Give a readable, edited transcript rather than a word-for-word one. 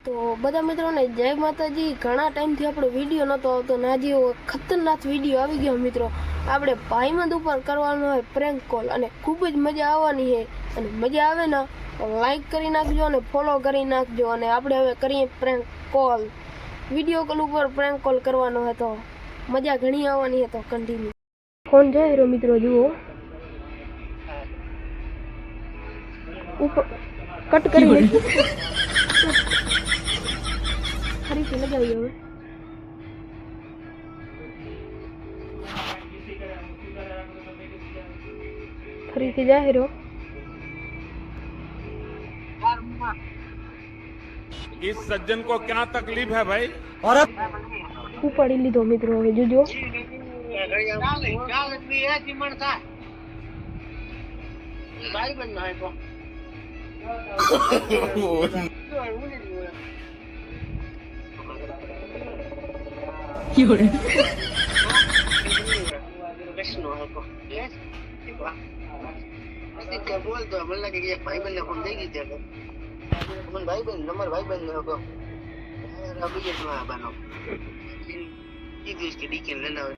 તો બધા મિત્રોને જય માતાજી। ઘણા ટાઈમથી આપણો વિડીયો નહોતો આવતો ને આજે એવો ખતરનાક વિડીયો આવી ગયો મિત્રો। આપણે ભાઈબંધ ઉપર કરવાનો હોય પ્રેન્ક કોલ અને ખૂબ જ મજા આવવાની છે। અને મજા આવે ને તો લાઈક કરી નાખજો અને ફોલો કરી નાખજો। અને આપણે હવે કરીએ પ્રેન્ક કોલ। વિડીયો કોલ ઉપર પ્રેન્ક કોલ કરવાનો હોય તો મજા ઘણી આવવાની છે। તો કન્ટિન્યુ ફોન જાય રહ્યો મિત્રો, જુઓ ઉપર કટ કરી નાખી ફરીથી લગાવી હવે ફરીથી જાય રહ્યો। इस सज्जन को क्या तकलीफ है भाई? ઉપાડી લીધો મિત્રો, હવે જોજો बोल दो बोलना कि भाई बहन ने फोन देगी तेरे भाई बहन नंबर भाई बहन ने को अभी ये बनो की देश के डीके लेना